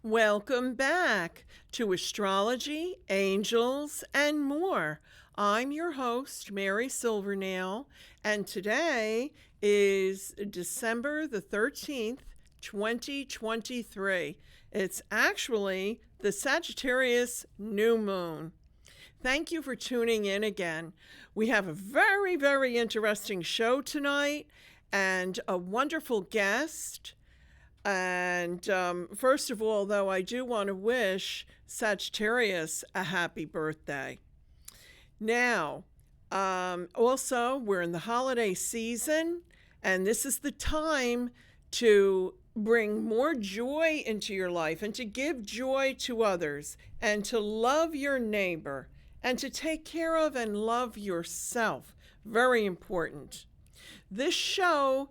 Welcome back to Astrology, Angels, and More. I'm your host, Mary Silvernail, and today is December the 13th, 2023. It's actually the Sagittarius new moon. Thank you for tuning in again. We have a very, very interesting show tonight and a wonderful guest. And first of all, though, I do want to wish Sagittarius a happy birthday. Now, also, we're in the holiday season, and this is the time to bring more joy into your life and to give joy to others and to love your neighbor and to take care of and love yourself. Very important. This show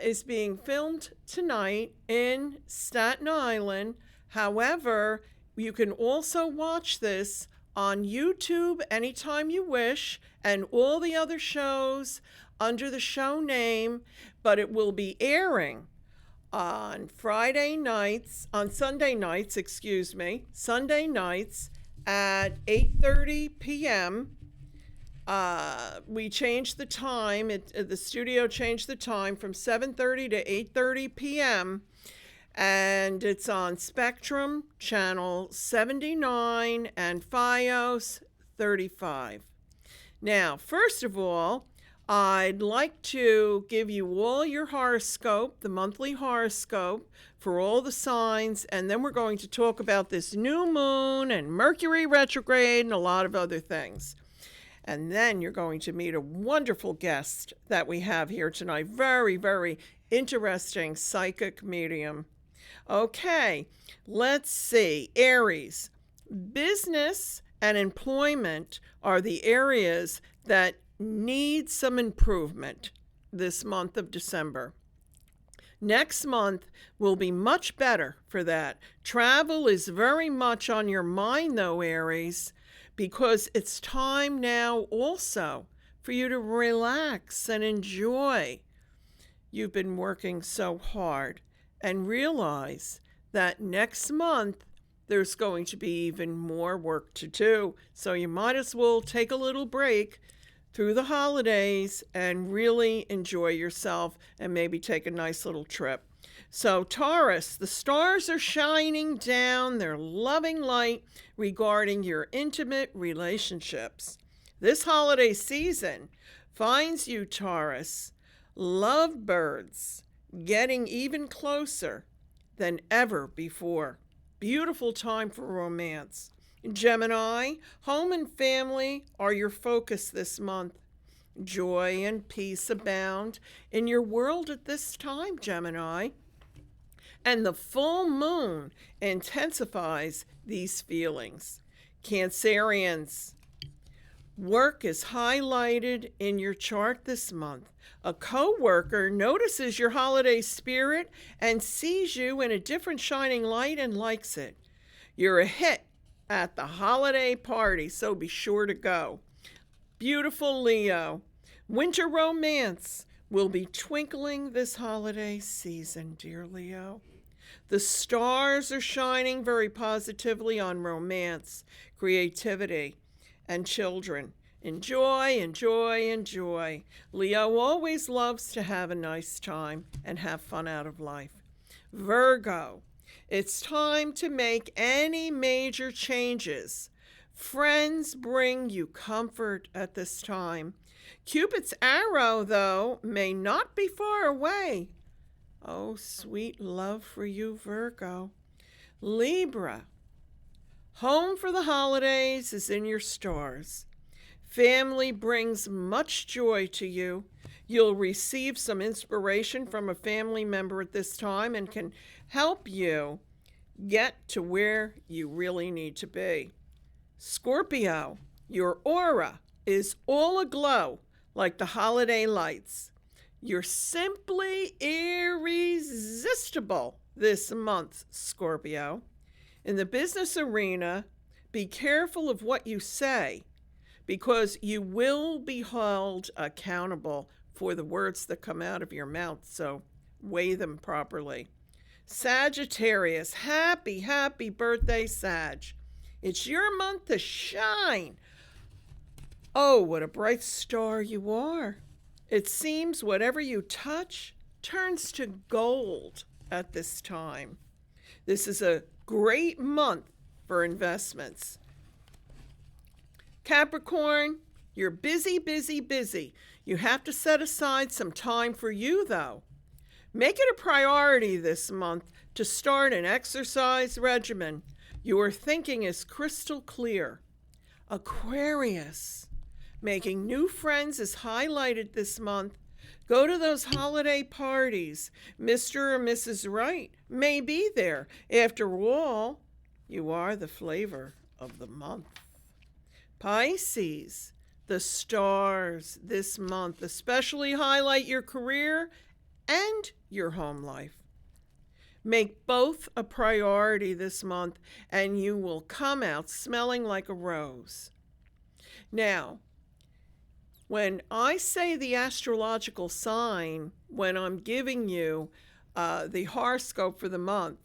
is being filmed tonight in Staten Island. However, you can also watch this on YouTube anytime you wish, and all the other shows under the show name, but it will be airing on Sunday nights at 8:30 p.m. We changed the time. The studio changed the time from 7:30 to 8:30 p.m. And it's on Spectrum Channel 79 and FiOS 35. Now, first of all, I'd like to give you all your horoscope, the monthly horoscope for all the signs, and then we're going to talk about this new moon and Mercury retrograde and a lot of other things. And then you're going to meet a wonderful guest that we have here tonight. Very, very interesting psychic medium. Okay, let's see. Aries, business and employment are the areas that need some improvement this month of December. Next month will be much better for that. Travel is very much on your mind, though, Aries, because it's time now also for you to relax and enjoy. You've been working so hard, and realize that next month there's going to be even more work to do. So you might as well take a little break through the holidays and really enjoy yourself and maybe take a nice little trip. So Taurus, the stars are shining down their loving light regarding your intimate relationships. This holiday season finds you, Taurus, lovebirds, getting even closer than ever before. Beautiful time for romance. Gemini, home and family are your focus this month. Joy and peace abound in your world at this time, Gemini. And the full moon intensifies these feelings. Cancerians, work is highlighted in your chart this month. A co-worker notices your holiday spirit and sees you in a different shining light and likes it. You're a hit at the holiday party, so be sure to go. Beautiful Leo, winter romance will be twinkling this holiday season, dear Leo. The stars are shining very positively on romance, creativity, and children. Enjoy, enjoy, enjoy. Leo always loves to have a nice time and have fun out of life. Virgo, it's time to make any major changes. Friends bring you comfort at this time. Cupid's arrow, though, may not be far away. Oh, sweet love for you, Virgo. Libra, home for the holidays is in your stars. Family brings much joy to you. You'll receive some inspiration from a family member at this time and can help you get to where you really need to be. Scorpio, your aura is all aglow like the holiday lights. You're simply irresistible this month, Scorpio. In the business arena, be careful of what you say, because you will be held accountable for the words that come out of your mouth, so weigh them properly. Sagittarius, happy, happy birthday, Sag. It's your month to shine. Oh, what a bright star you are. It seems whatever you touch turns to gold at this time. This is a great month for investments. Capricorn, you're busy, busy, busy. You have to set aside some time for you, though. Make it a priority this month to start an exercise regimen. Your thinking is crystal clear. Aquarius, making new friends is highlighted this month. Go to those holiday parties. Mr. or Mrs. Right may be there. After all, you are the flavor of the month. Pisces, the stars this month especially highlight your career and your home life. Make both a priority this month, and you will come out smelling like a rose. Now, when I say the astrological sign, when I'm giving you the horoscope for the month,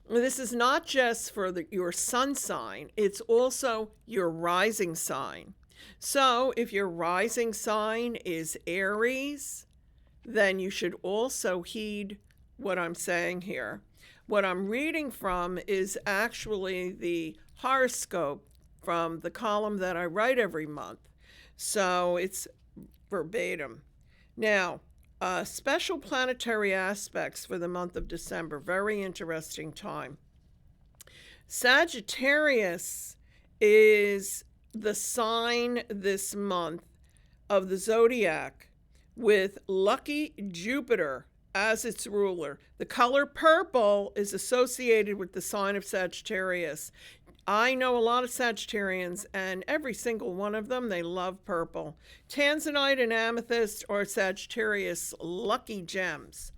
this is not just for your sun sign, it's also your rising sign. So if your rising sign is Aries, then you should also heed what I'm saying here. What I'm reading from is actually the horoscope from the column that I write every month. So it's verbatim. Now, special planetary aspects for the month of December. Very interesting time. Sagittarius is the sign this month of the zodiac with lucky Jupiter as its ruler. The color purple is associated with the sign of Sagittarius. I know a lot of Sagittarians, and every single one of them, they love purple. Tanzanite and amethyst are Sagittarius lucky gems.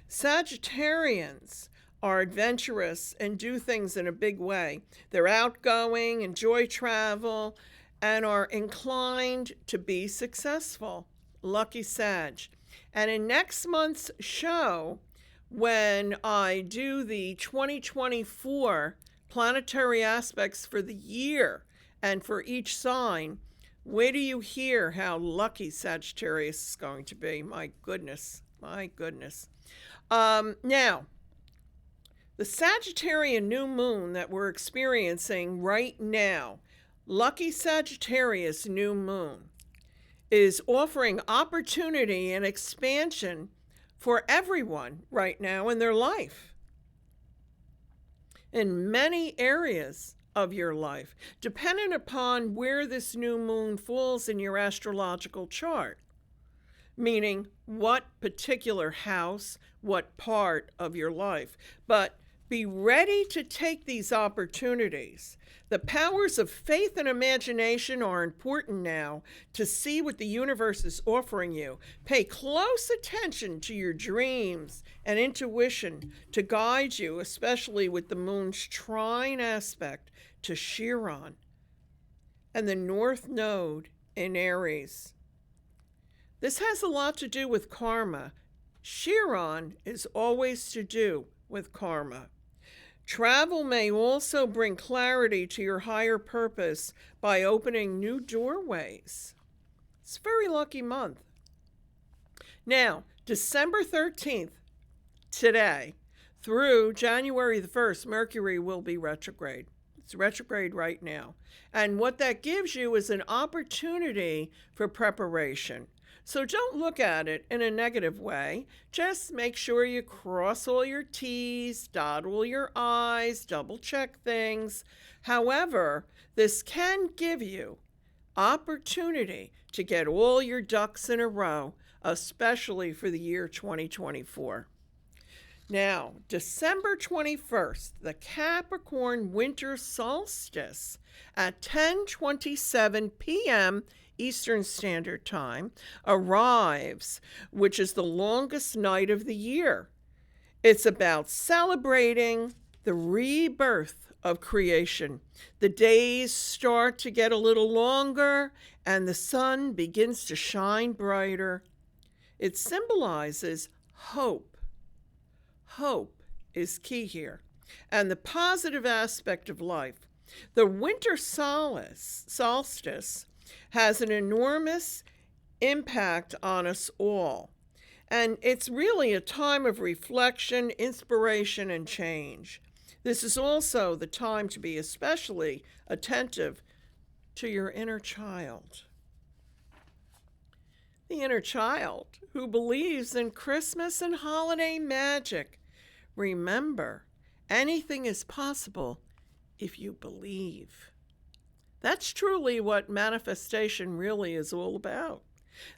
Sagittarians are adventurous and do things in a big way. They're outgoing, enjoy travel, and are inclined to be successful. Lucky Sag. And in next month's show, when I do the 2024 planetary aspects for the year and for each sign, wait till you hear how lucky Sagittarius is going to be. My goodness, my goodness. Now, the Sagittarian new moon that we're experiencing right now, lucky Sagittarius new moon, is offering opportunity and expansion for everyone right now in their life, in many areas of your life, depending upon where this new moon falls in your astrological chart, meaning what particular house, what part of your life. But be ready to take these opportunities. The powers of faith and imagination are important now to see what the universe is offering you. Pay close attention to your dreams and intuition to guide you, especially with the moon's trine aspect to Chiron and the North Node in Aries. This has a lot to do with karma. Chiron is always to do with karma. Travel may also bring clarity to your higher purpose by opening new doorways. It's a very lucky month. Now, December 13th, today, through January the 1st, Mercury will be retrograde. It's retrograde right now. And what that gives you is an opportunity for preparation. So don't look at it in a negative way. Just make sure you cross all your T's, dot all your I's, double check things. However, this can give you opportunity to get all your ducks in a row, especially for the year 2024. Now, December 21st, the Capricorn winter solstice at 10:27 p.m. Eastern Standard Time arrives, which is the longest night of the year. It's about celebrating the rebirth of creation. The days start to get a little longer and the sun begins to shine brighter. It symbolizes hope is key here, and the positive aspect of life. The winter solstice has an enormous impact on us all. And it's really a time of reflection, inspiration, and change. This is also the time to be especially attentive to your inner child. The inner child who believes in Christmas and holiday magic. Remember, anything is possible if you believe. That's truly what manifestation really is all about.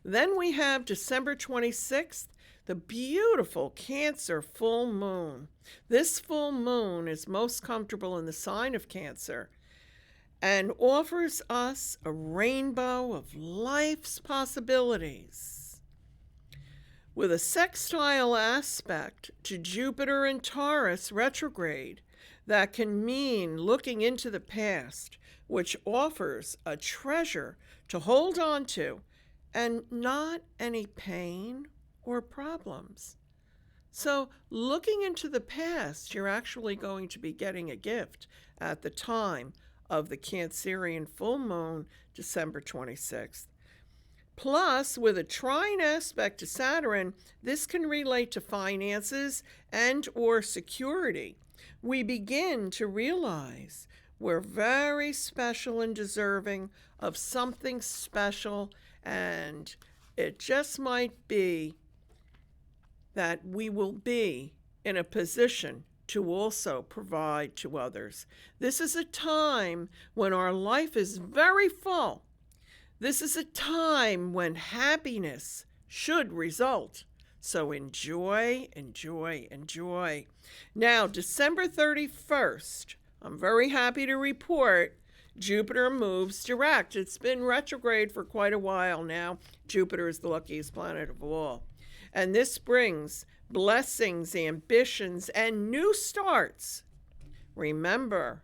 Then we have December 26th, the beautiful Cancer full moon. This full moon is most comfortable in the sign of Cancer and offers us a rainbow of life's possibilities. With a sextile aspect to Jupiter and Taurus retrograde, that can mean looking into the past, which offers a treasure to hold on to and not any pain or problems. So looking into the past, you're actually going to be getting a gift at the time of the Cancerian full moon, December 26th. Plus, with a trine aspect to Saturn, this can relate to finances and or security. We begin to realize we're very special and deserving of something special, and it just might be that we will be in a position to also provide to others. This is a time when our life is very full. This is a time when happiness should result. So enjoy, enjoy, enjoy. Now, December 31st, I'm very happy to report Jupiter moves direct. It's been retrograde for quite a while now. Jupiter is the luckiest planet of all. And this brings blessings, ambitions, and new starts. Remember,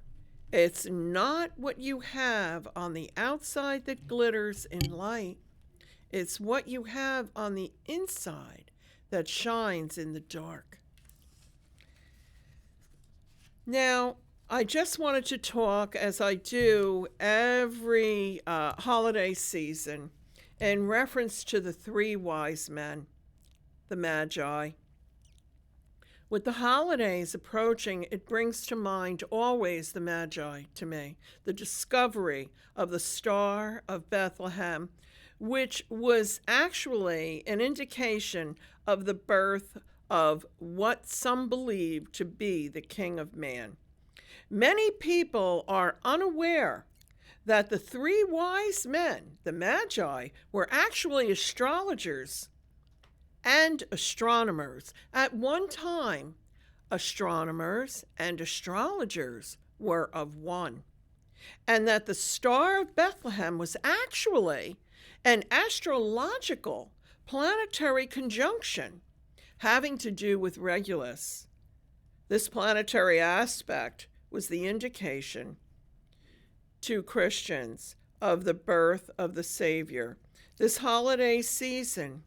it's not what you have on the outside that glitters in light. It's what you have on the inside that shines in the dark. Now, I just wanted to talk, as I do every holiday season, in reference to the three wise men, the Magi. With the holidays approaching, it brings to mind always the Magi to me, the discovery of the Star of Bethlehem, which was actually an indication of the birth of what some believe to be the King of Man. Many people are unaware that the three wise men, the Magi, were actually astrologers and astronomers. At one time, astronomers and astrologers were of one, and that the Star of Bethlehem was actually an astrological planetary conjunction having to do with Regulus. This planetary aspect was the indication to Christians of the birth of the Savior. This holiday season,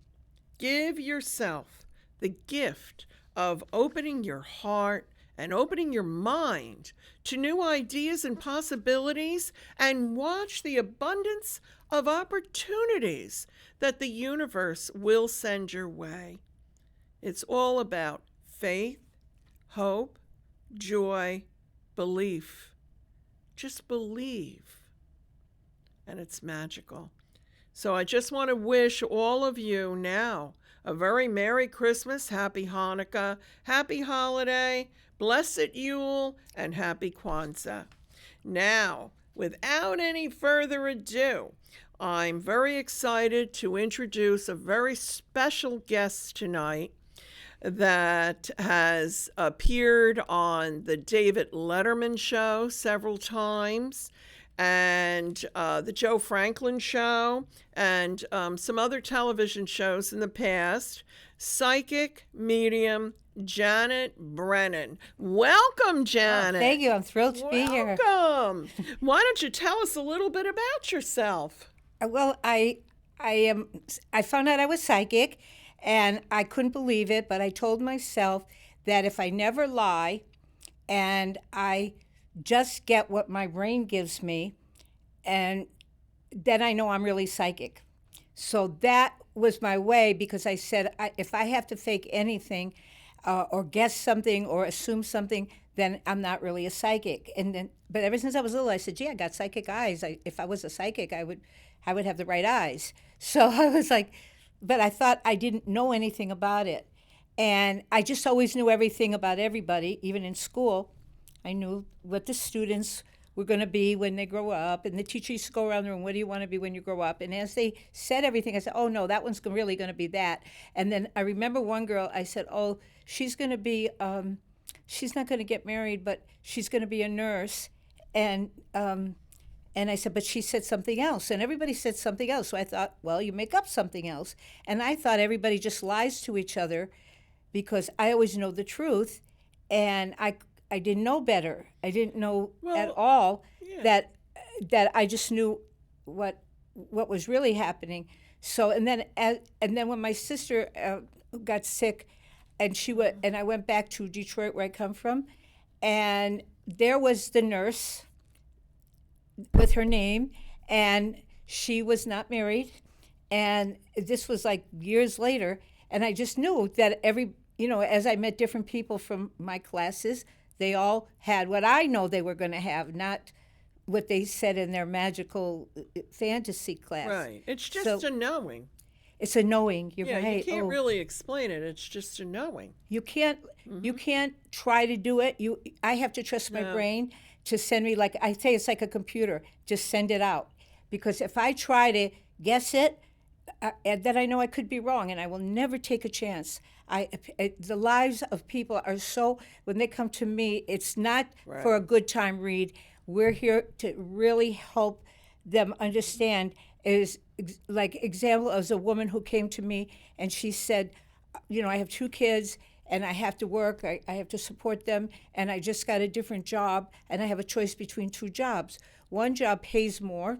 give yourself the gift of opening your heart and opening your mind to new ideas and possibilities, and watch the abundance of opportunities that the universe will send your way. It's all about faith, hope, joy, belief. Just believe, and it's magical. So I just want to wish all of you now a very Merry Christmas, Happy Hanukkah, Happy Holiday, Blessed Yule, and Happy Kwanzaa. Now, without any further ado, I'm very excited to introduce a very special guest tonight that has appeared on the David Letterman show several times, and the Joe Franklin show, and some other television shows in the past. Psychic medium Janet Brennan. Welcome, Janet. Oh, thank you. I'm thrilled to be here. Welcome. Why don't you tell us a little bit about yourself? Well, I found out I was psychic, and I couldn't believe it, but I told myself that if I never lie and I just get what my brain gives me, and then I know I'm really psychic. So that was my way, because I said, if I have to fake anything or guess something or assume something, then I'm not really a psychic. And then, but ever since I was little, I said, gee, I got psychic eyes. If I was a psychic, I would have the right eyes. So I was like, but I thought I didn't know anything about it. And I just always knew everything about everybody, even in school. I knew what the students were going to be when they grow up. And the teacher used to go around the room, what do you want to be when you grow up? And as they said everything, I said, oh, no, that one's really going to be that. And then I remember one girl, I said, oh, she's going to be, she's not going to get married, but she's going to be a nurse. And I said, but she said something else. And everybody said something else. So I thought, well, you make up something else. And I thought everybody just lies to each other, because I always know the truth. And I didn't know better. I didn't know at all that I just knew what was really happening. So and then when my sister got sick, and I went back to Detroit, where I come from, and there was the nurse with her name, and she was not married, and this was like years later, and I just knew that as I met different people from my classes, they all had what I know they were going to have, not what they said in their magical fantasy class. Right. It's just a knowing. It's a knowing. You're right. You can't really explain it. It's just a knowing. You can't. You can't try to do it. I have to trust my brain to send me, like I say, it's like a computer. Just send it out, because if I try to guess it, then I know I could be wrong, and I will never take a chance. The lives of people are so, when they come to me, it's not for a good time read. We're here to really help them understand. Is like example as a woman who came to me, and she said, I have 2 kids and I have to work, I have to support them, and I just got a different job, and I have a choice between 2 jobs. One job pays more,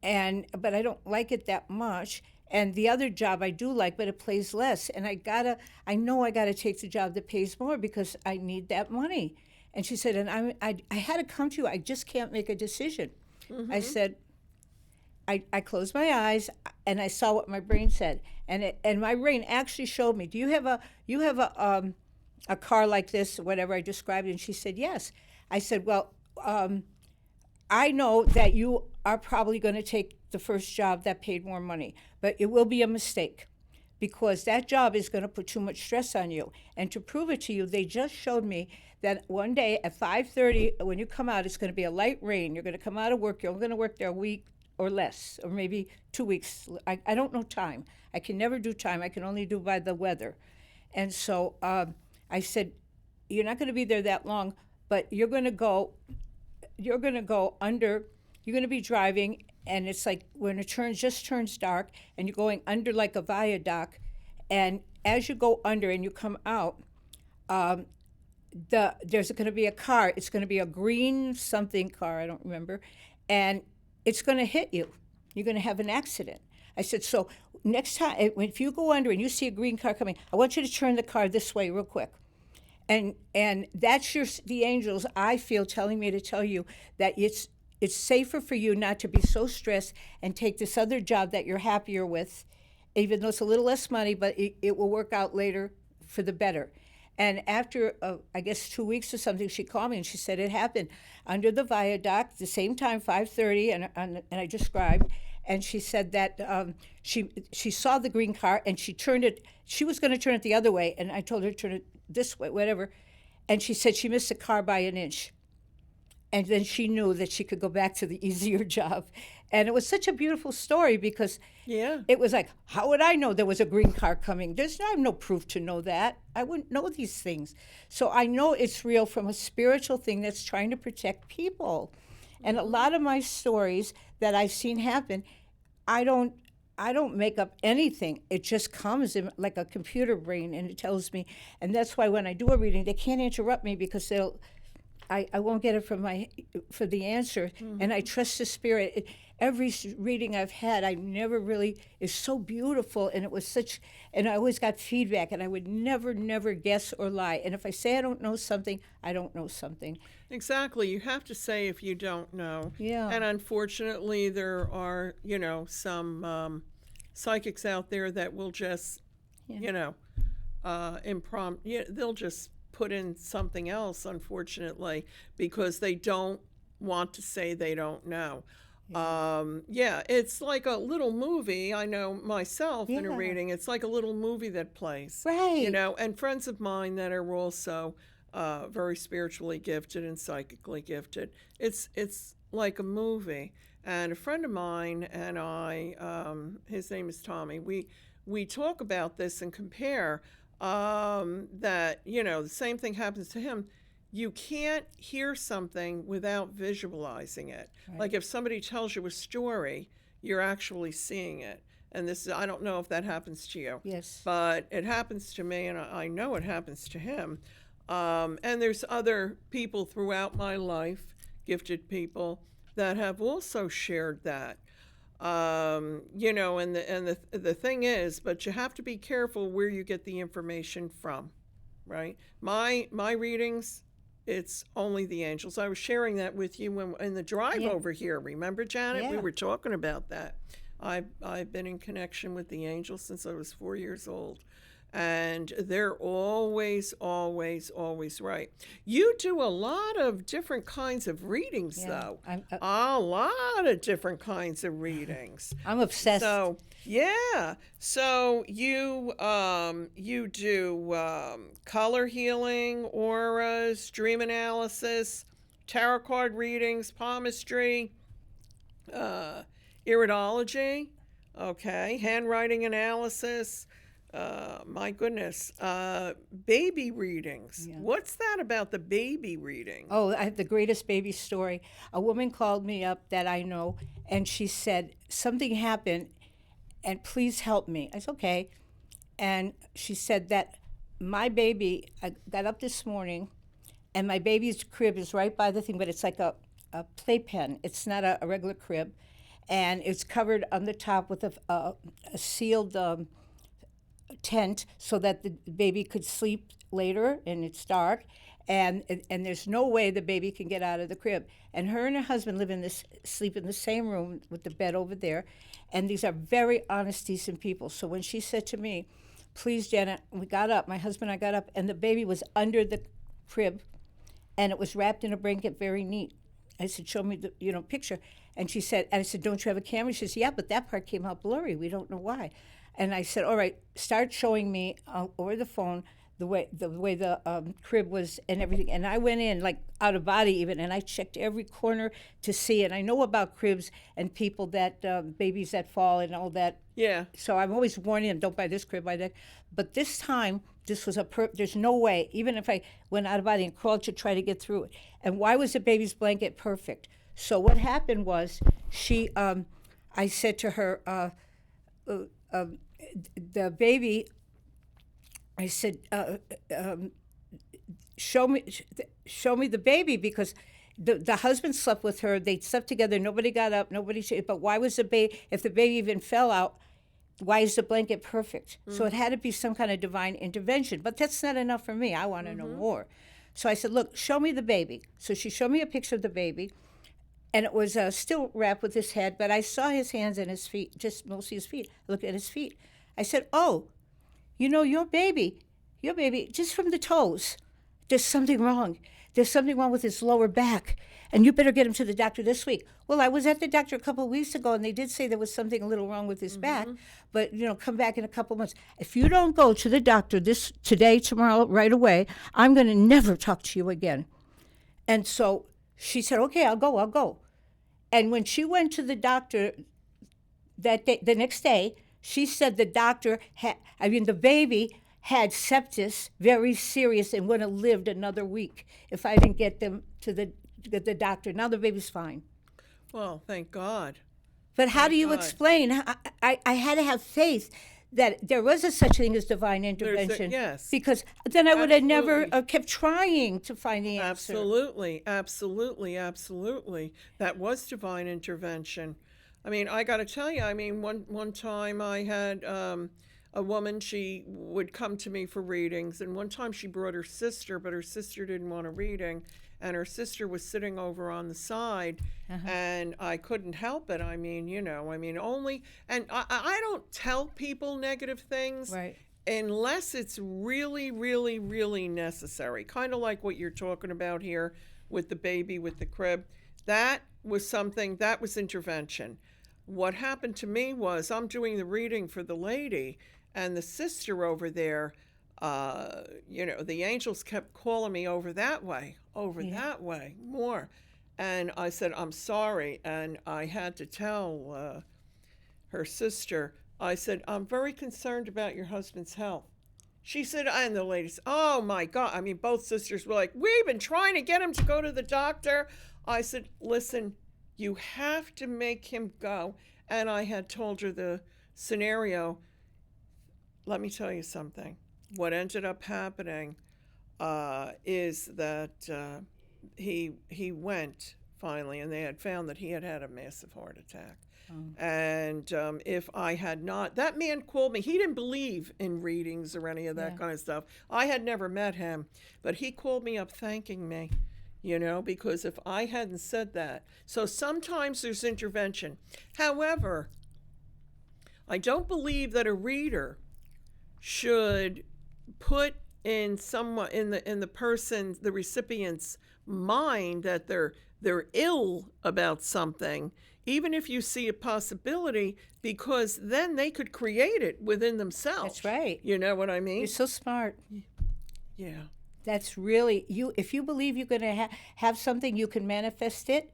but I don't like it that much. And the other job I do like, but it pays less. And I know I gotta take the job that pays more, because I need that money. And she said, and I had to come to you, I just can't make a decision. I said, I closed my eyes and I saw what my brain said. And my brain actually showed me, do you have a car like this, whatever I described? And she said, yes. I said, well, I know that you are probably going to take the first job that paid more money, but it will be a mistake, because that job is going to put too much stress on you. And to prove it to you, they just showed me that one day at 5:30, when you come out, it's going to be a light rain. You're going to come out of work. You're only going to work there a week or less, or maybe 2 weeks. I don't know time. I can never do time. I can only do by the weather. And so I said, you're not going to be there that long, but you're going to go under, you're going to be driving, and it's like when it just turns dark, and you're going under like a viaduct, and as you go under and you come out, there's going to be a car. It's going to be a green something car, I don't remember, and it's going to hit you. You're going to have an accident. I said, so next time, if you go under and you see a green car coming, I want you to turn the car this way real quick. And that's the angels, I feel, telling me to tell you that it's safer for you not to be so stressed and take this other job that you're happier with, even though it's a little less money, but it will work out later for the better. And after, I guess, 2 weeks or something, she called me and she said it happened under the viaduct, the same time, 5:30, and I described. And she said that she saw the green car and she turned it. She was going to turn it the other way, and I told her to turn it this way, whatever. And she said she missed the car by an inch. And then she knew that she could go back to the easier job. And it was such a beautiful story, because it was like, how would I know there was a green car coming? I have no proof to know that. I wouldn't know these things. So I know it's real from a spiritual thing that's trying to protect people. And a lot of my stories that I've seen happen, I don't make up anything. It just comes in like a computer brain, and it tells me. And that's why when I do a reading, they can't interrupt me, because I won't get it for the answer, and I trust the spirit. Every reading I've had, I never really is so beautiful, and it was such, and I always got feedback, and I would never guess or lie. And if I say I don't know something, I don't know something. Exactly. You have to say if you don't know. Yeah. And unfortunately, there are, some psychics out there that will just, they'll just put in something else, unfortunately, because they don't want to say they don't know. It's like a little movie. I know myself in a reading, it's like a little movie that plays. Right. And friends of mine that are also very spiritually gifted and psychically gifted. It's like a movie. And a friend of mine and I, his name is Tommy, we talk about this and compare that, the same thing happens to him. You can't hear something without visualizing it. Right. Like if somebody tells you a story, you're actually seeing it. And this is, I don't know if that happens to you. Yes. But it happens to me, and I know it happens to him. And there's other people throughout my life, gifted people, that have also shared that. And the thing is, but you have to be careful where you get the information from, right? My readings, it's only the angels. I was sharing that with you in the drive over here. Remember, Janet? Yeah. We were talking about that. I've been in connection with the angels since I was 4 years old. And they're always right. You do a lot of different kinds of readings, though. A lot of different kinds of readings. I'm obsessed. So, yeah. So you do color healing, auras, dream analysis, tarot card readings, palmistry, iridology, okay, handwriting analysis. My goodness, baby readings. Yeah. What's that about the baby reading? Oh, I have the greatest baby story. A woman called me up that I know, and she said, something happened, and please help me. I said, okay. And she said that my baby, I got up this morning, and my baby's crib is right by the thing, but it's like a playpen. It's not a regular crib. And it's covered on the top with a sealed tent so that the baby could sleep later, and it's dark, and there's no way the baby can get out of the crib. And her and her husband sleep in the same room with the bed over there, and these are very honest, decent people. So when she said to me, please, Janet, we got up, my husband and I got up, and the baby was under the crib, and it was wrapped in a blanket, very neat. I said, show me the picture. And she said, and I said, don't you have a camera? She says, yeah, but that part came out blurry. We don't know why. And I said, all right, start showing me over the phone the way the crib was and everything. And I went in, like out of body even, and I checked every corner to see. And I know about cribs and people that, babies that fall and all that. Yeah. So I'm always warning them, don't buy this crib, buy that. But this time, this was there's no way, even if I went out of body and crawled to try to get through it. And why was the baby's blanket perfect? So what happened was I said to her, the baby, I said, show me the baby, because the husband slept with her. They slept together. Nobody got up. But why was the baby? If the baby even fell out, why is the blanket perfect? So it had to be some kind of divine intervention. But that's not enough for me. I want to know more. So I said, look, show me the baby. So she showed me a picture of the baby. And it was still wrapped with his head, but I saw his hands and his feet, just mostly his feet. I looked at his feet. I said, oh, your baby, just from the toes, there's something wrong. There's something wrong with his lower back, and you better get him to the doctor this week. Well, I was at the doctor a couple of weeks ago, and they did say there was something a little wrong with his back, but, come back in a couple of months. If you don't go to the doctor today, tomorrow, right away, I'm going to never talk to you again. And so she said, okay, I'll go. And when she went to the doctor that day, the next day, she said the baby had sepsis, very serious, and would have lived another week if I didn't get them to the doctor. Now the baby's fine. Well, thank God. But how Thank do you God. explain? I had to have faith that there was a such thing as divine intervention. Yes. Because then I would have never Absolutely. kept trying to find the answer. Absolutely, absolutely, absolutely. That was divine intervention. I mean, I got to tell you, I mean, one time I had a woman, she would come to me for readings, and one time she brought her sister, but her sister didn't want a reading, and her sister was sitting over on the side, and I couldn't help it. I mean, only, and I don't tell people negative things. Right. Unless it's really, really, really necessary. Kind of like what you're talking about here with the baby with the crib. That was something, that was intervention. What happened to me was I'm doing the reading for the lady, and the sister over there, the angels kept calling me over that way, that way, more. And I said, I'm sorry. And I had to tell her sister, I said, I'm very concerned about your husband's health. She said, and the ladies, oh my God. I mean, both sisters were like, we've been trying to get him to go to the doctor. I said, listen, you have to make him go. And I had told her the scenario. Let me tell you something. What ended up happening is that he went finally, and they had found that he had had a massive heart attack. And if I had not, that man called me. He didn't believe in readings or any of that kind of stuff. I had never met him, but he called me up thanking me, because if I hadn't said that. So sometimes there's intervention. However, I don't believe that a reader should put in the recipient's mind that they're ill about something, even if you see a possibility, because then they could create it within themselves. That's right. You know what I mean? You're so smart. Yeah. That's really you. If you believe you're going to have something, you can manifest it,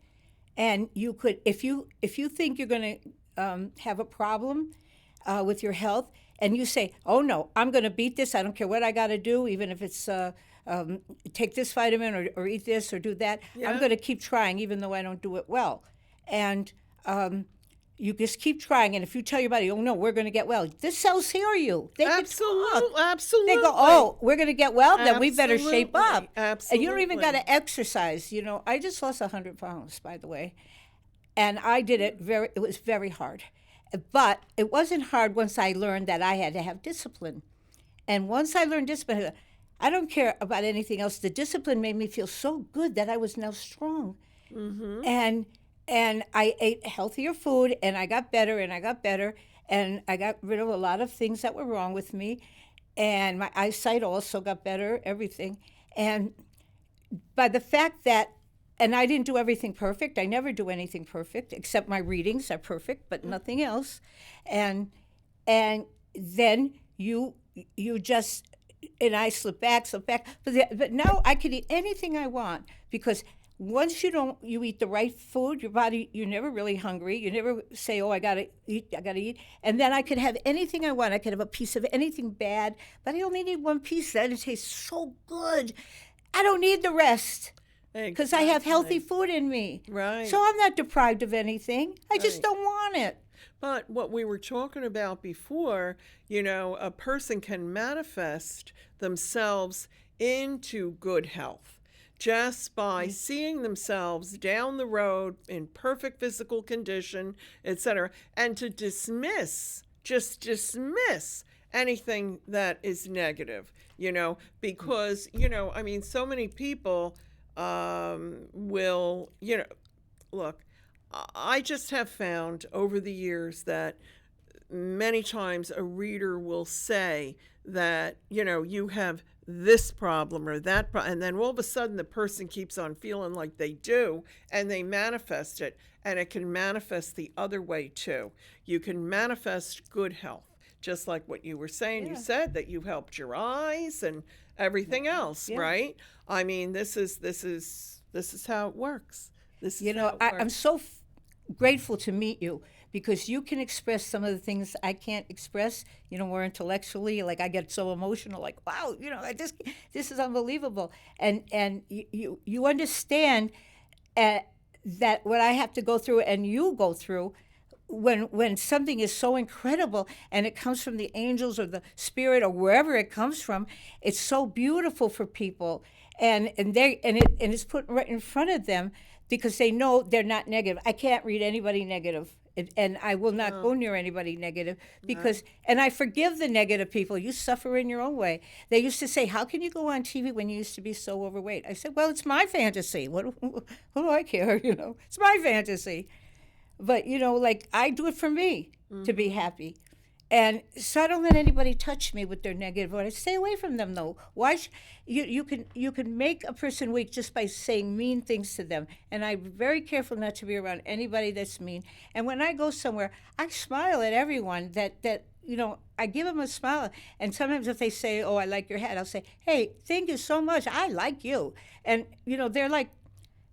and you could. If you think you're going to have a problem with your health, and you say, "Oh no, I'm going to beat this. I don't care what I got to do, even if it's take this vitamin or eat this or do that. I'm going to keep trying, even though I don't do it well." And you just keep trying. And if you tell your body, "Oh no, we're going to get well," the cells hear you. They Absolutely. They go, "Oh, we're going to get well, then we better shape up." Absolutely. And you don't even got to exercise. I just lost 100 pounds, by the way. And I did it it was very hard. But it wasn't hard once I learned that I had to have discipline. And once I learned discipline, I don't care about anything else. The discipline made me feel so good that I was now strong. Mm-hmm. And I ate healthier food, and I got better, and I got better, and I got rid of a lot of things that were wrong with me, and my eyesight also got better, everything. And by the fact that, and I didn't do everything perfect. I never do anything perfect, except my readings are perfect, but nothing else. And then you just, and I slip back. But now I can eat anything I want, because once you eat the right food, your body, you're never really hungry. You never say, "Oh, I gotta eat." And then I could have anything I want. I could have a piece of anything bad, but I only need one piece. That it tastes so good. I don't need the rest, because I have healthy food in me. Right. So I'm not deprived of anything. I just don't want it. But what we were talking about before, a person can manifest themselves into good health just by seeing themselves down the road in perfect physical condition, etc., and to dismiss anything that is negative, because, so many people will, look, I just have found over the years that many times a reader will say that, you have this problem or that problem, and then all of a sudden the person keeps on feeling like they do, and they manifest it, and it can manifest the other way too. You can manifest good health, just like what you were saying. You said that you helped your eyes and everything else, right? I mean, this is how it works. I'm so grateful to meet you, because you can express some of the things I can't express, more intellectually. Like, I get so emotional, like, wow, this is unbelievable. And you understand that what I have to go through and you go through, when something is so incredible and it comes from the angels or the spirit or wherever it comes from, it's so beautiful for people, and it's put right in front of them because they know they're not negative. I can't read anybody negative. And I will not go near anybody negative because, and I forgive the negative people. You suffer in your own way. They used to say, how can you go on TV when you used to be so overweight? I said, well, it's my fantasy. Who do I care? It's my fantasy. But, like I do it for me to be happy. And so I don't let anybody touch me with their negative. I stay away from them, though. Why? You can make a person weak just by saying mean things to them. And I'm very careful not to be around anybody that's mean. And when I go somewhere, I smile at everyone. I give them a smile. And sometimes if they say, "Oh, I like your hat," I'll say, "Hey, thank you so much. I like you." And they're like,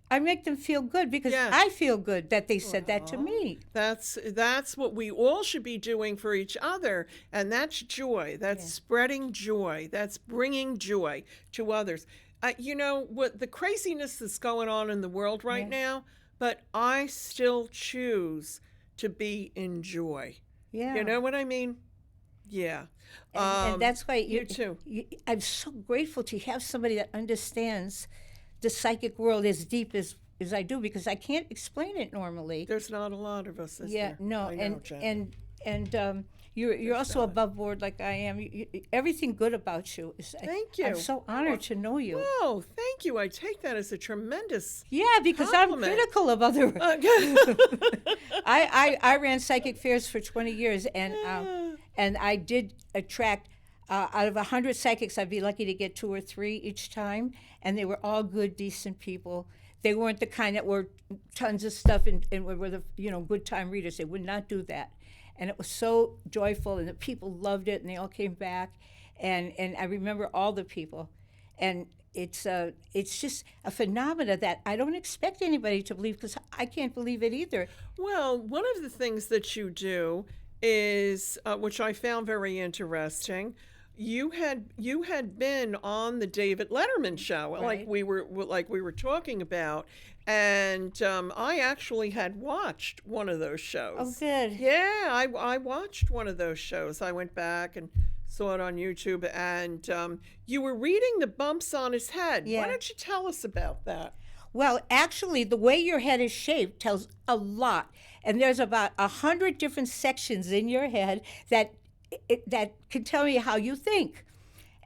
I make them feel good because I feel good that they said that to me. That's what we all should be doing for each other, and that's joy. That's spreading joy. That's bringing joy to others. What the craziness that's going on in the world right now, but I still choose to be in joy. Yeah. You know what I mean? Yeah. And that's why you too. I'm so grateful to have somebody that understands the psychic world as deep as I do, because I can't explain it normally. There's not a lot of us. No, you're also above board like I am. Everything good about you is. Thank you. I'm so honored to know you. Oh, thank you. I take that as a tremendous because compliment. I'm critical of other. I ran psychic fairs for 20 years, and I did attract. Out of 100 psychics, I'd be lucky to get 2 or 3 each time, and they were all good, decent people. They weren't the kind that were tons of stuff and were the good time readers. They would not do that, and it was so joyful, and the people loved it, and they all came back, and I remember all the people, and it's just a phenomena that I don't expect anybody to believe because I can't believe it either. Well, one of the things that you do is, which I found very interesting. You had been on the David Letterman show, Right. like we were talking about, and I actually had watched one of those shows. Oh, good. Yeah, I watched one of those shows. I went back and saw it on YouTube, and you were reading the bumps on his head. Yeah. Why don't you tell us about that? Well, actually, the way your head is shaped tells a lot, and there's about 100 different sections in your head that can tell me how you think.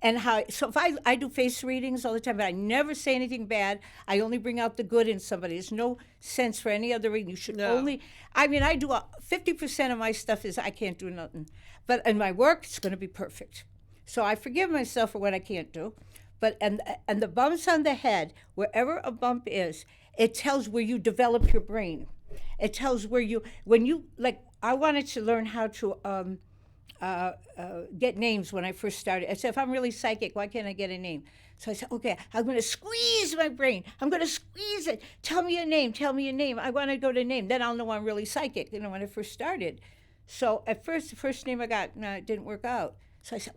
And how, so if I do face readings all the time, but I never say anything bad. I only bring out the good in somebody. There's no sense for any other reading. You should only, I do 50% of my stuff is I can't do nothing. But in my work, it's going to be perfect. So I forgive myself for what I can't do. But, and the bumps on the head, wherever a bump is, it tells where you develop your brain. It tells where I wanted to learn how to, get names when I first started. I said, if I'm really psychic, why can't I get a name? So I said, okay, I'm going to squeeze my brain. I'm going to squeeze it. Tell me a name. Tell me a name. I want to go to name. Then I'll know I'm really psychic, when I first started. So at first, the first name I got, it didn't work out. So I said,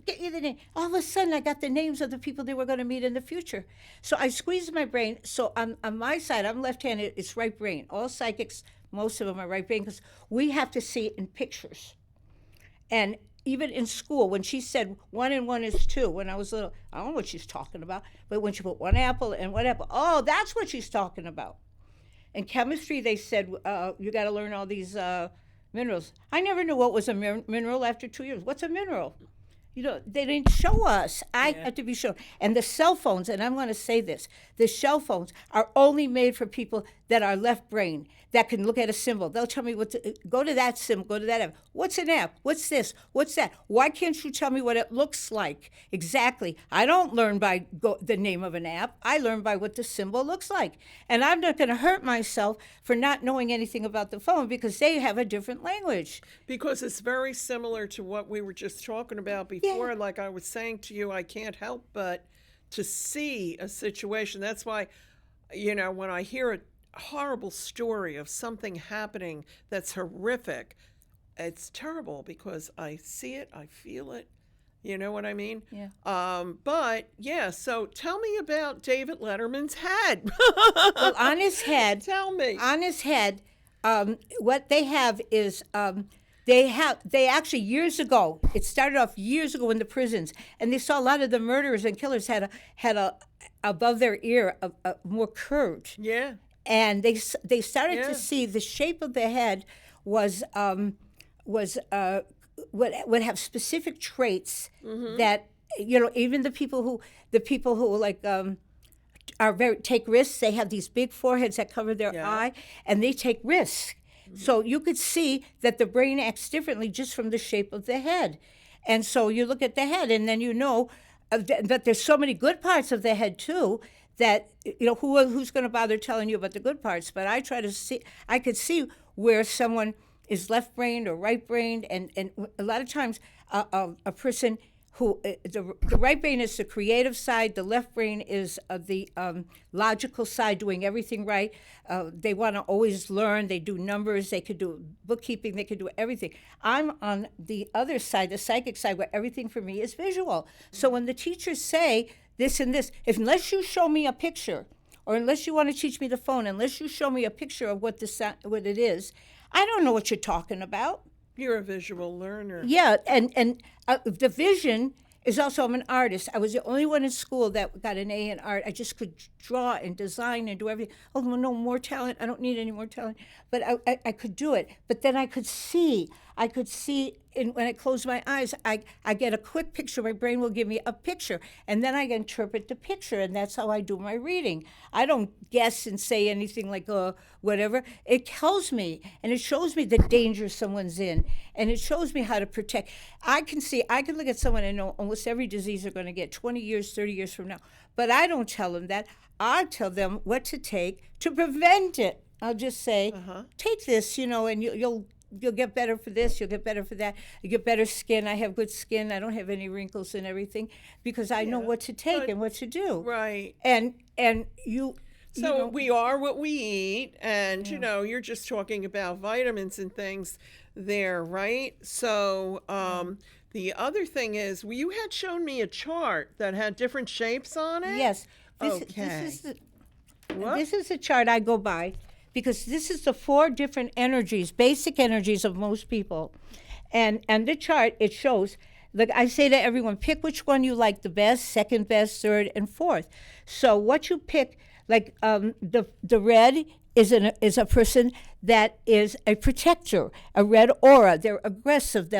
get you the name. All of a sudden, I got the names of the people they were going to meet in the future. So I squeezed my brain. So on my side, I'm left-handed. It's right brain. All psychics, most of them are right brain because we have to see it in pictures. And even in school, when she said 1 and 1 is 2, when I was little, I don't know what she's talking about, but when she put 1 apple and 1 apple, oh, that's what she's talking about. In chemistry, they said, you got to learn all these minerals. I never knew what was a mineral after 2 years. What's a mineral? They didn't show us. I had to be shown. And the cell phones, and I'm going to say this, the cell phones are only made for people that are left brain, that can look at a symbol. They'll tell me go to that symbol, go to that app. What's an app? What's this? What's that? Why can't you tell me what it looks like? Exactly. I don't learn by the name of an app. I learn by what the symbol looks like. And I'm not going to hurt myself for not knowing anything about the phone because they have a different language. Because it's very similar to what we were just talking about before. Yeah. Like I was saying to you, I can't help but to see a situation. That's why, when I hear a horrible story of something happening that's horrific, it's terrible because I see it, I feel it. You know what I mean? Yeah. But yeah, so tell me about David Letterman's head. Well, on his head. Tell me. On his head, what they have is they actually years ago, it started off years ago in the prisons, and they saw a lot of the murderers and killers had a above their ear a more curved. Yeah. And they started to see the shape of the head was would have specific traits that even the people who like are take risks. They have these big foreheads that cover their eye, and they take risks. So you could see that the brain acts differently just from the shape of the head. And so you look at the head, and then that there's so many good parts of the head too, that who's going to bother telling you about the good parts? But I could see where someone is left-brained or right-brained, and a lot of times a person who the right brain is the creative side, the left brain is the logical side, doing everything right. They want to always learn. They do numbers. They could do bookkeeping. They could do everything. I'm on the other side, the psychic side, where everything for me is visual. So when the teachers say this and this, unless you show me a picture, or unless you want to teach me the phone, unless you show me a picture of what it is, I don't know what you're talking about. You're a visual learner. Yeah, and the vision is also, I'm an artist. I was the only one in school that got an A in art. I just could draw and design and do everything. Oh, no more talent. I don't need any more talent. But I could do it. But then I could see. When I close my eyes, I get a quick picture. My brain will give me a picture. And then I interpret the picture. And that's how I do my reading. I don't guess and say anything like, whatever. It tells me. And it shows me the danger someone's in. And it shows me how to protect. I can look at someone and know almost every disease they're going to get 20 years, 30 years from now. But I don't tell them that. I tell them what to take to prevent it. I'll just say, take this, and you'll get better for this, you'll get better for that. You get better skin. I have good skin. I don't have any wrinkles and everything because I know what to take and what to do. Right. And you... So we are what we eat, and, you're just talking about vitamins and things there, right? So the other thing is, you had shown me a chart that had different shapes on it? Yes. This is the chart I go by, because this is the 4 different energies, basic energies of most people. And the chart, it shows, like I say to everyone, pick which one you like the best, second best, third, and fourth. So what you pick, like the red is a person that is a protector, a red aura. They're aggressive.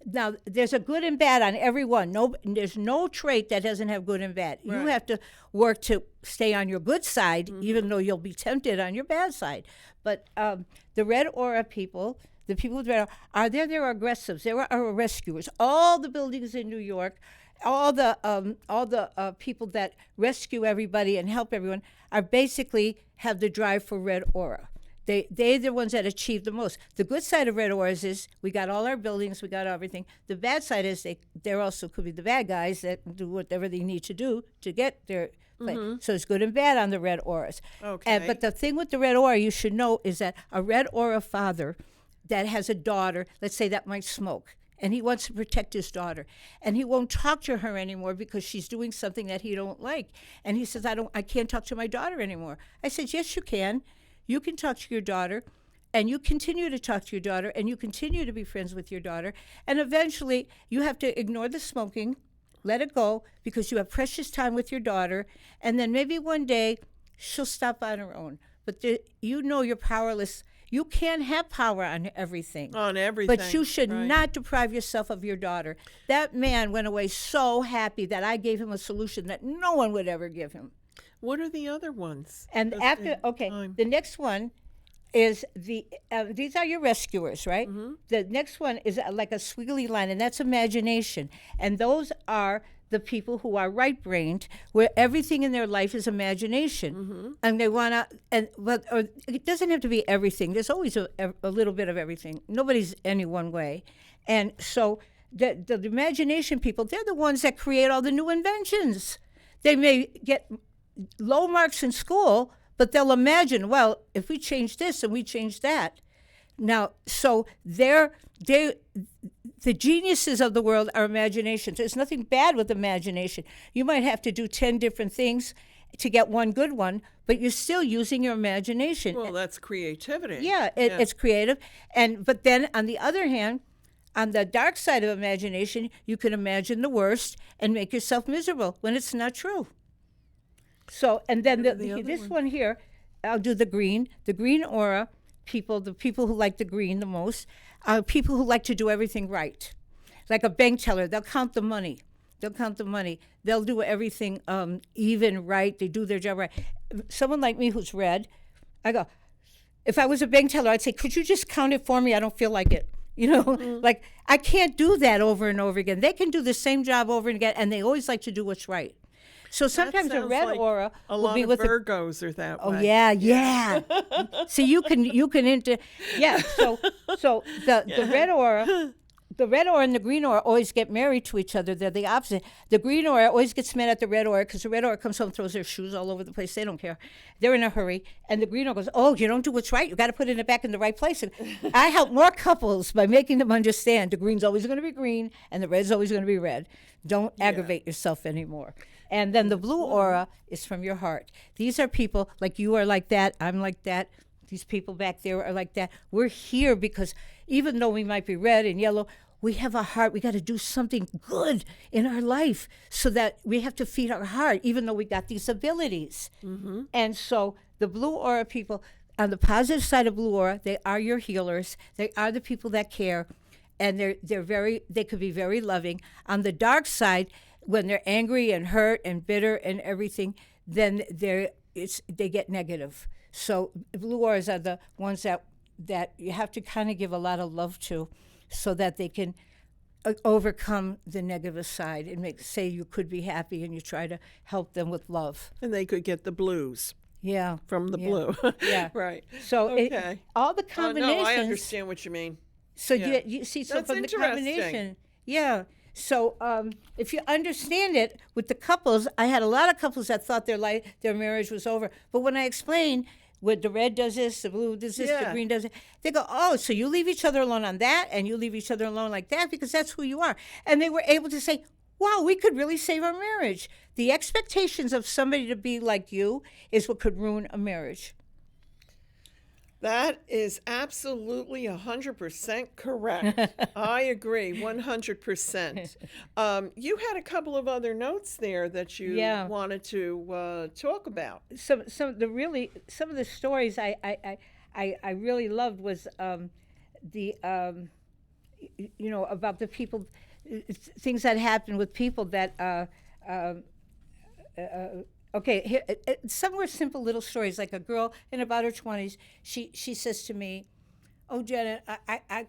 Now, there's a good and bad on everyone. There's no trait that doesn't have good and bad. Right. You have to work to stay on your good side, even though you'll be tempted on your bad side. But the red aura people, the people with red aura, they're aggressives. They are rescuers. All the buildings in New York, all the people that rescue everybody and help everyone are basically have the drive for red aura. They're the ones that achieve the most. The good side of red auras is we got all our buildings, we got everything. The bad side is there also could be the bad guys that do whatever they need to do to get their place. So it's good and bad on the red auras. Okay. But the thing with the red aura you should know is that a red aura father that has a daughter, let's say that might smoke, and he wants to protect his daughter, and he won't talk to her anymore because she's doing something that he don't like. And he says, I can't talk to my daughter anymore. I said, yes, you can. You can talk to your daughter, and you continue to talk to your daughter, and you continue to be friends with your daughter. And eventually, you have to ignore the smoking, let it go, because you have precious time with your daughter. And then maybe one day, she'll stop on her own. But you're powerless. You can't have power on everything. On everything. But you should not deprive yourself of your daughter. That man went away so happy that I gave him a solution that no one would ever give him. What are the other ones? And the next one is these are your rescuers, right? The next one is like a squiggly line, and that's imagination. And those are the people who are right-brained, where everything in their life is imagination. And they want to, or it doesn't have to be everything. There's always a little bit of everything. Nobody's any one way. And so the imagination people, they're the ones that create all the new inventions. They may get low marks in school, but they'll imagine, well, if we change this and we change that. Now, so the geniuses of the world are imaginations. There's nothing bad with imagination. You might have to do 10 different things, to get one good one, but you're still using your imagination. Well, that's creativity. Yeah, it's creative. But then on the other hand, on the dark side of imagination, you can imagine the worst and make yourself miserable when it's not true. So, and then this one here, I'll do the green. The green aura people, the people who like the green the most, are people who like to do everything right. Like a bank teller, they'll count the money. They'll do everything even right. They do their job right. Someone like me who's red, I go, if I was a bank teller, I'd say, could you just count it for me? I don't feel like it. Like I can't do that over and over again. They can do the same job over and again, and they always like to do what's right. So sometimes a red like aura a will lot be of with Virgos are that oh way. yeah. So you can So the red aura. The red aura and the green aura always get married to each other. They're the opposite. The green aura always gets mad at the red aura because the red aura comes home and throws their shoes all over the place. They don't care. They're in a hurry. And the green aura goes, oh, you don't do what's right. You got to put it back in the right place. And I help more couples by making them understand the green's always going to be green and the red's always going to be red. Don't aggravate yourself anymore. And then the blue aura is from your heart. These are people like you are like that. I'm like that. These people back there are like that. We're here because even though we might be red and yellow, we have a heart. We got to do something good in our life so that we have to feed our heart, even though we got these abilities. Mm-hmm. And so the blue aura people, on the positive side of blue aura, they are your healers. They are the people that care, and they could be very loving. On the dark side, when they're angry and hurt and bitter and everything, then they get negative. So blue auras are the ones that you have to kind of give a lot of love to, so that they can overcome the negative side and say you could be happy, and you try to help them with love. And they could get the blues. Yeah. From the blue. Yeah. Right. So okay. All the combinations. No, I understand what you mean. So you see, so That's from the combination. Yeah. So if you understand it with the couples, I had a lot of couples that thought their marriage was over. But when I explained, what the red does this, the blue does this, the green does it. They go, oh, so you leave each other alone on that, and you leave each other alone like that, because that's who you are. And they were able to say, wow, we could really save our marriage. The expectations of somebody to be like you is what could ruin a marriage. That is absolutely 100% correct. I agree, 100%. You had a couple of other notes there that you wanted to talk about. Some of the stories I really loved was about the people, things that happened with people that. Okay, here, some were simple little stories, like a girl in about her 20s. She says to me, "Oh, Jenna, I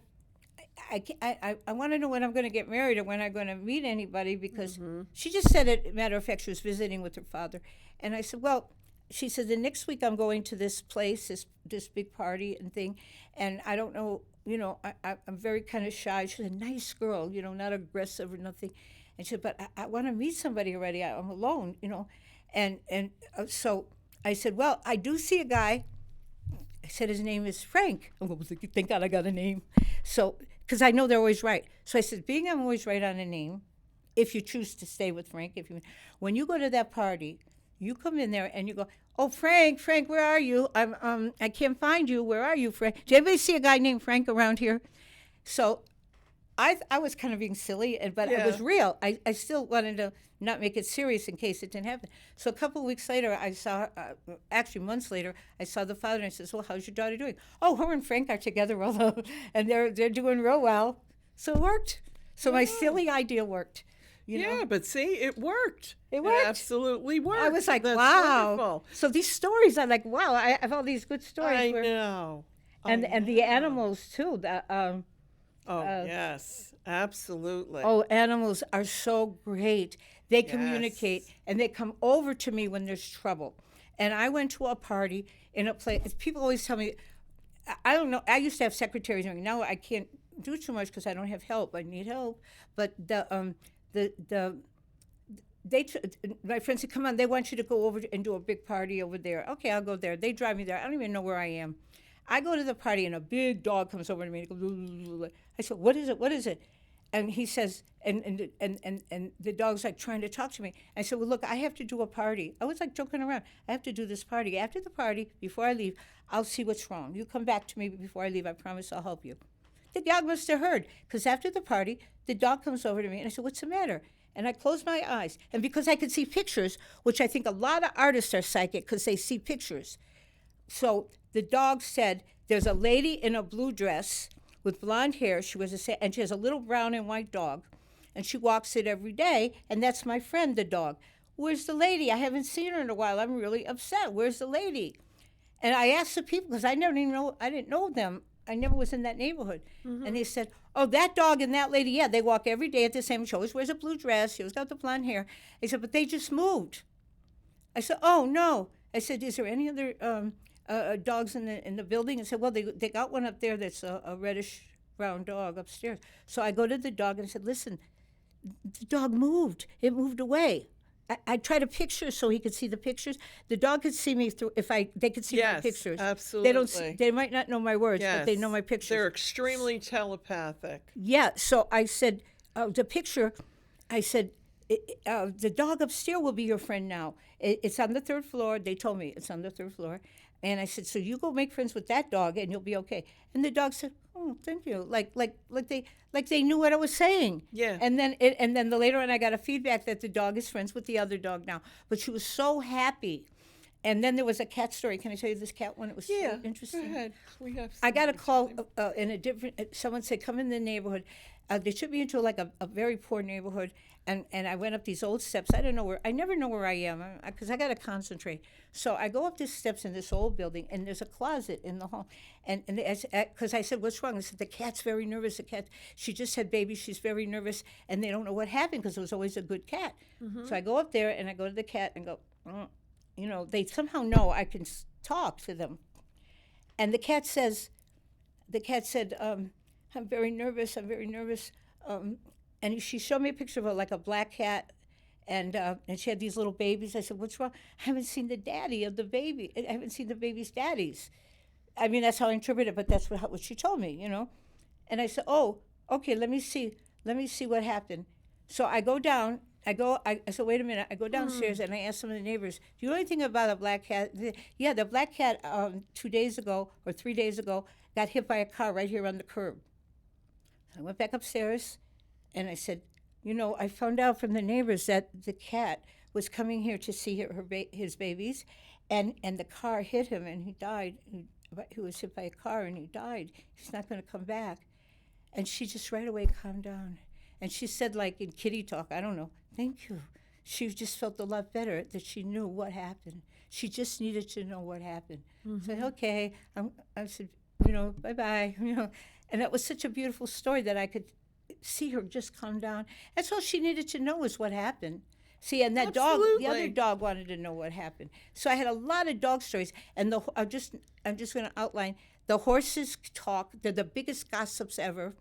want to know when I'm going to get married or when I'm going to meet anybody," because she just said it. Matter of fact, she was visiting with her father, and I said, "Well," she said, "the next week I'm going to this place, this big party and thing, and I don't know, I'm very kind of shy." She's a nice girl, not aggressive or nothing, and she said, "But I want to meet somebody already. I'm alone, And so I said, well, I do see a guy. I said, his name is Frank. Oh, thank God I got a name. So, because I know they're always right. So I said, being I'm always right on a name, if you choose to stay with Frank, when you go to that party, you come in there and you go, oh, Frank, where are you? I can't find you. Where are you, Frank? Did anybody see a guy named Frank around here? So I was kind of being silly, but it was real. I still wanted to not make it serious in case it didn't happen. So a couple of weeks later, I saw, actually months later, I saw the father and I said, well, how's your daughter doing? Oh, her and Frank are together, and they're doing real well. So it worked. So my silly idea worked. But see, it worked. It worked. It absolutely worked. I was like, That's wow. Wonderful. So these stories, I'm like, wow, I have all these good stories. I know. And the animals, too. Yes, absolutely. Oh, animals are so great. They communicate, and they come over to me when there's trouble. And I went to a party in a place. People always tell me, I don't know. I used to have secretaries. Now I can't do too much because I don't have help. I need help. But my friends said, come on, they want you to go over and do a big party over there. Okay, I'll go there. They drive me there. I don't even know where I am. I go to the party, and a big dog comes over to me and goes, I said, what is it? and he says, and the dog's like trying to talk to me. I said, well, look, I have to do a party. I was like joking around. I have to do this party. After the party, before I leave, I'll see what's wrong. You come back to me before I leave. I promise I'll help you. The dog must have heard, because after the party, the dog comes over to me, and I said, what's the matter? And I closed my eyes. And because I could see pictures, which I think a lot of artists are psychic because they see pictures. So the dog said, there's a lady in a blue dress with blonde hair. And she has a little brown and white dog. And she walks it every day, and that's my friend, the dog. Where's the lady? I haven't seen her in a while. I'm really upset. Where's the lady? And I asked the people, because I didn't know them. I never was in that neighborhood. Mm-hmm. And they said, oh, that dog and that lady, yeah, they walk every day at the same. She always wears a blue dress. She always got the blonde hair. I said, but they just moved. I said, oh, no. I said, is there any other dogs in the building? I said, well, they got one up there that's a reddish brown dog upstairs. So I go to the dog and I said, listen, the dog moved. It moved away. I tried a picture so he could see the pictures. The dog could see me through they could see my pictures. Absolutely. They might not know my words, but they know my pictures. They're extremely telepathic. Yeah. So I said, the picture. I said, the dog upstairs will be your friend now. It's on the 3rd floor. They told me it's on the 3rd floor. And I said, so you go make friends with that dog, and you'll be okay. And the dog said, oh, thank you. Like they knew what I was saying. Yeah. And then later on, I got a feedback that the dog is friends with the other dog now. But she was so happy. And then there was a cat story. Can I tell you this cat one? It was so interesting. Go ahead. I got a call in a different. Someone said, come in the neighborhood. They took me into like a very poor neighborhood, and I went up these old steps. I never know where I am because I got to concentrate. So I go up these steps in this old building, and there's a closet in the hall. And because I said, what's wrong? I said, the cat's very nervous. She just had babies. She's very nervous, and they don't know what happened because it was always a good cat. Mm-hmm. So I go up there, and I go to the cat and go, they somehow know I can talk to them. And the cat said, I'm very nervous. And she showed me a picture of like a black cat, and she had these little babies. I said, what's wrong? I haven't seen the daddy of the baby. I haven't seen the baby's daddies. I mean, that's how I interpret it, but that's what she told me, And I said, oh, okay, let me see what happened. So I go down. I said, wait a minute. I go downstairs and I ask some of the neighbors, do you know anything about a black cat? Yeah, the black cat 2 days ago or 3 days ago got hit by a car right here on the curb. I went back upstairs, and I said, I found out from the neighbors that the cat was coming here to see his babies, and the car hit him, and he died. He was hit by a car, and he died. He's not going to come back. And she just right away calmed down. And she said, like in kitty talk, I don't know, thank you. She just felt a lot better that she knew what happened. She just needed to know what happened. Mm-hmm. So I said, okay. I said, bye-bye, And that was such a beautiful story that I could see her just calm down. That's all she needed to know was what happened. See, and that Absolutely. dog, the other dog wanted to know what happened. So I had a lot of dog stories. And I'm just going to outline. The horses talk. They're the biggest gossips ever.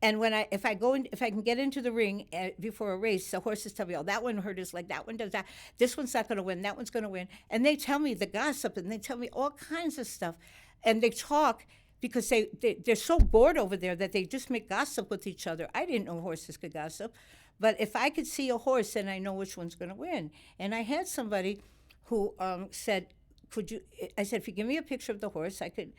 And if I can get into the ring before a race, the horses tell me, oh, that one hurt his leg, that one does that. This one's not going to win, that one's going to win. And they tell me the gossip, and they tell me all kinds of stuff. And they talk because they're so bored over there that they just make gossip with each other. I didn't know horses could gossip. But if I could see a horse, then I know which one's going to win. And I had somebody who said, I said, if you give me a picture of the horse, I could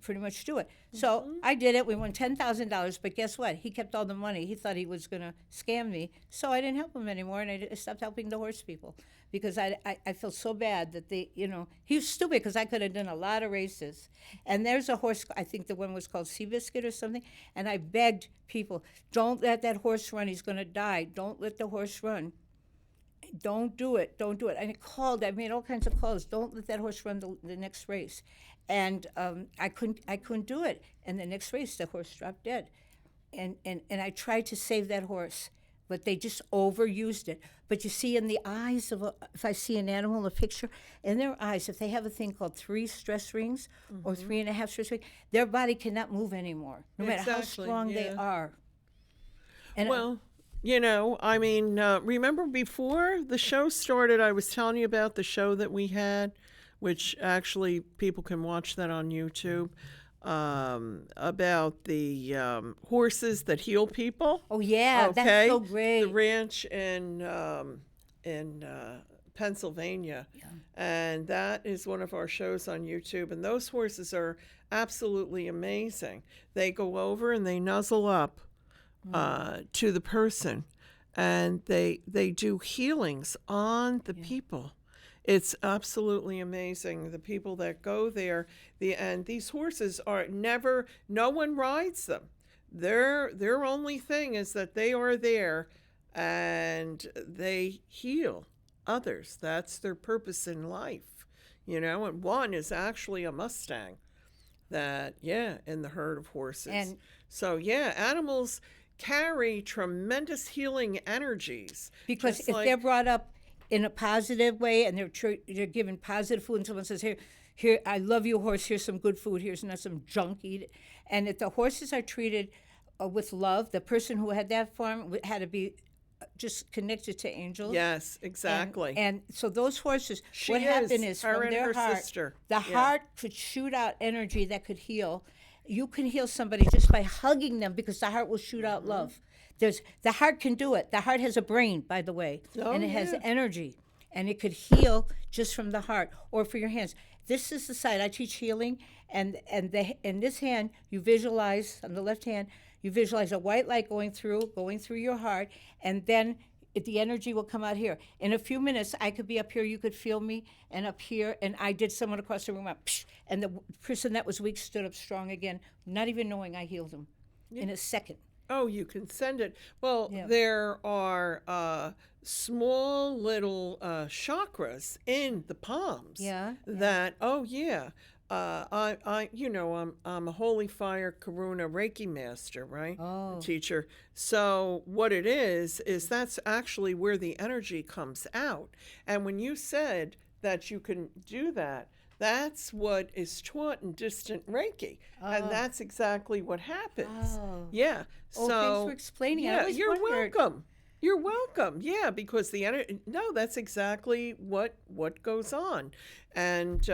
pretty much do it. So I did it. We won $10,000, but guess what? He kept all the money. He thought he was going to scam me. So I didn't help him anymore, and I stopped helping the horse people because I felt so bad that he was stupid because I could have done a lot of races. And there's a horse, I think the one was called Seabiscuit or something, and I begged people, don't let that horse run. He's going to die. Don't let the horse run. Don't do it. And I made all kinds of calls. Don't let that horse run the next race. And I couldn't do it. And the next race, the horse dropped dead. And I tried to save that horse, but they just overused it. But you see in the eyes if I see an animal in a picture, in their eyes, if they have a thing called 3 stress rings or 3.5 stress rings, their body cannot move anymore, no matter how strong they are. And remember before the show started, I was telling you about the show that we had, which actually people can watch that on YouTube. about the horses that heal people. Oh yeah, that's so great. The ranch in Pennsylvania, and that is one of our shows on YouTube. And those horses are absolutely amazing. They go over and they nuzzle up to the person, and they do healings on the people. It's absolutely amazing. The people that go there, and these horses are never. No one rides them. Their only thing is that they are there, and they heal others. That's their purpose in life, And one is actually a Mustang, that in the herd of horses. And so animals carry tremendous healing energies because if they're brought up in a positive way, and they're given positive food, and someone says, here, I love you, horse. Here's some good food. Here's not some junk. Eat it. And if the horses are treated with love, the person who had that farm had to be just connected to angels. Yes, exactly. And so those horses, what happened is from their heart, the heart could shoot out energy that could heal. You can heal somebody just by hugging them, because the heart will shoot out love. The heart can do it. The heart has a brain, by the way, and it has energy, and it could heal just from the heart or for your hands. This is the side I teach healing, and in this hand you visualize, on the left hand you visualize a white light going through your heart, and then the energy will come out here. In a few minutes, I could be up here, you could feel me, and up here, and I did someone across the room, psh, and the person that was weak stood up strong again, not even knowing I healed them in a second. Oh, you can send it. Well, there are small little chakras in the palms. That. I'm a Holy Fire Karuna Reiki master, right? Oh. Teacher. So what it is that's actually where the energy comes out. And when you said that you can do that, that's what is taught in distant Reiki, and that's exactly what happens. Yeah. So thanks for explaining. Yeah, you're welcome. You're welcome. Yeah, because the energy. No, that's exactly what goes on, and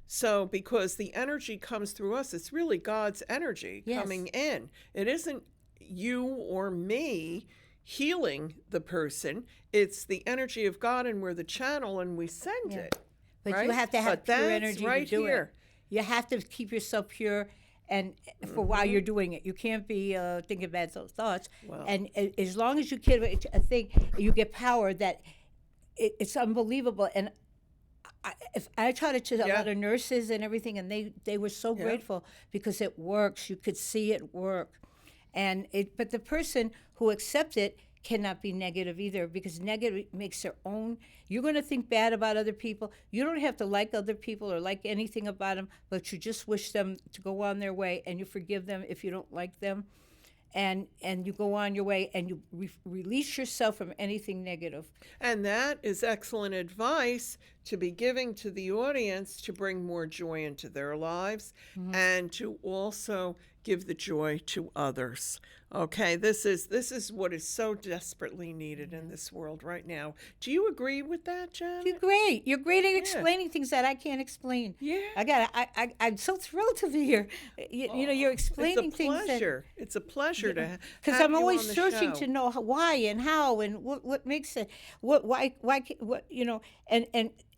so because the energy comes through us, it's really God's energy coming in. It isn't you or me healing the person. It's the energy of God, and we're the channel, and we send it. But you have to have pure energy to do it. You have to keep yourself pure, and for while you're doing it, you can't be thinking bad thoughts. Wow. And as long as you can, I think you get power that it's unbelievable. And I taught it to a lot of nurses and everything, and they were so grateful because it works. You could see it work, but the person who accepts it cannot be negative either, because negative makes their own. You're going to think bad about other people. You don't have to like other people or like anything about them, but you just wish them to go on their way, and you forgive them if you don't like them, and you go on your way, and you release yourself from anything negative. And that is excellent advice to be giving to the audience, to bring more joy into their lives, and to also give the joy to others. Okay, this is what is so desperately needed in this world right now. Do you agree with that, Jen? You're great. You're great at explaining things that I can't explain. Yeah. I'm so thrilled to be here. You're explaining things. It's a pleasure to have because I'm always you on the searching show. to know why and how and what makes it why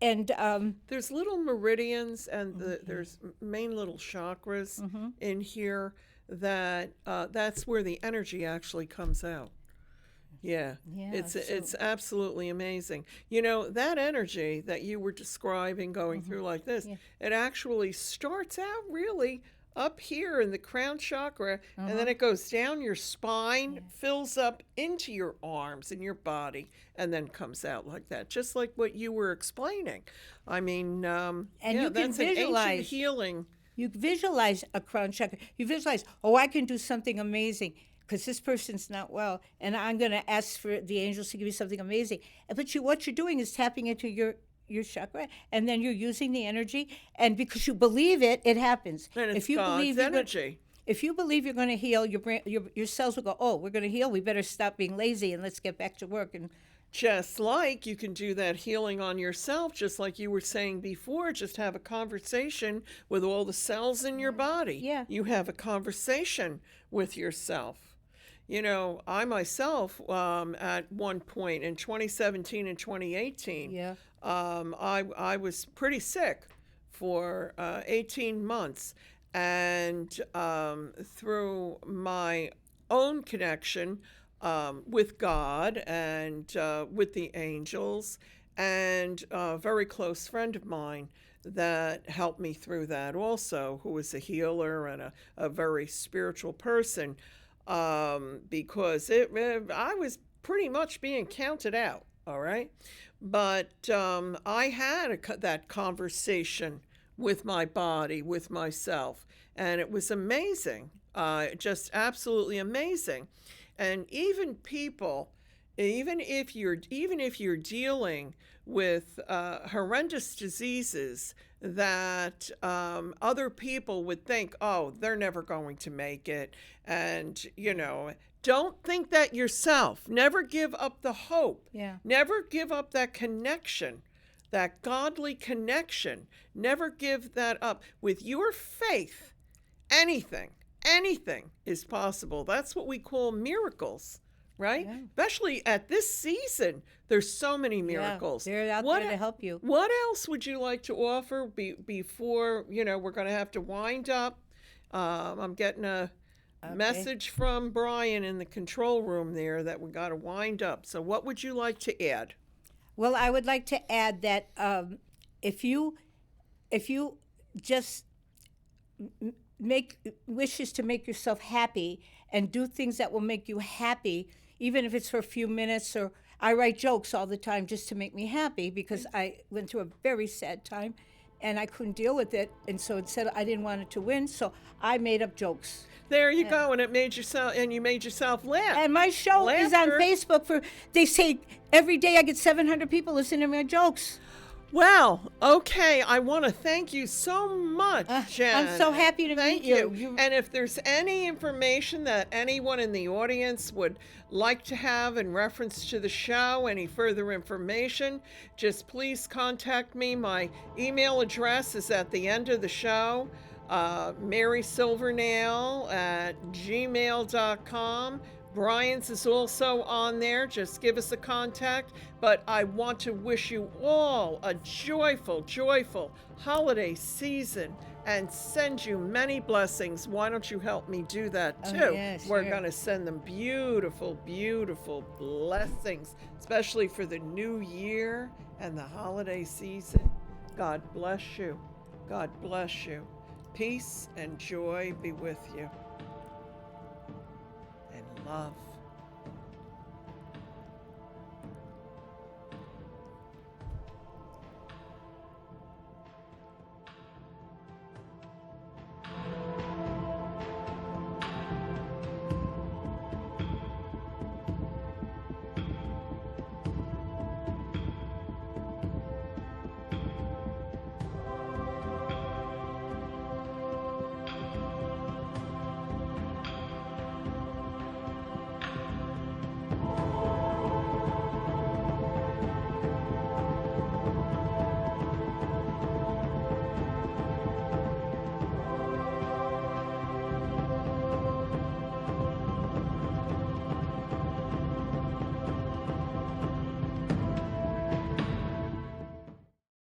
and there's little meridians, and there's main little chakras in here that's where the energy actually comes out. It's absolutely amazing. That energy that you were describing going through like this, it actually starts out really up here in the crown chakra, and then it goes down your spine, fills up into your arms and your body, and then comes out like that, just like what you were explaining. I mean, and you can that's visualize an ancient healing. You visualize a crown chakra. You visualize, I can do something amazing because this person's not well, and I'm going to ask for the angels to give you something amazing. But what you're doing is tapping into your chakra, and then you're using the energy, and because you believe it, it happens. And it's God's energy. If you believe you're going to heal, your cells will go, we're going to heal. We better stop being lazy and let's get back to work. And Just like you can do that healing on yourself, just like you were saying before, just have a conversation with all the cells in your body. Yeah. You have a conversation with yourself. You know, I myself, at one point in 2017 and 2018, Yeah. I was pretty sick for 18 months. And through my own connection with God and with the angels, and a very close friend of mine that helped me through that also, who was a healer and a very spiritual person, because I was pretty much being counted out, all right? But I had that conversation with my body, with myself, and it was amazing, just absolutely amazing. And even people, even if you're dealing with horrendous diseases that other people would think, oh, they're never going to make it, and don't think that yourself. Never give up the hope. Yeah. Never give up that connection, that godly connection. Never give that up. With your faith, anything is possible. That's what we call miracles, right? Yeah. Especially at this season, there's so many miracles. Yeah, they're out there to help you. What else would you like to offer before, we're going to have to wind up? I'm getting a message from Brian in the control room there that we got to wind up. So what would you like to add? Well, I would like to add that if you just make wishes to make yourself happy and do things that will make you happy, even if it's for a few minutes, or I write jokes all the time just to make me happy because I went through a very sad time and I couldn't deal with it, and so instead I didn't want it to win, so I made up jokes. There you go, and you made yourself laugh. And my show is on Facebook they say every day I get 700 people listening to my jokes. Well, okay, I want to thank you so much, Jen. I'm so happy to meet you. And if there's any information that anyone in the audience would like to have in reference to the show, any further information, just please contact me. My email address is at the end of the show, MarySilvernail@gmail.com. Brian's is also on there. Just give us a contact. But I want to wish you all a joyful, joyful holiday season and send you many blessings. Why don't you help me do that too? Oh, yeah, sure. We're going to send them beautiful, beautiful blessings, especially for the new year and the holiday season. God bless you. God bless you. Peace and joy be with you. And love.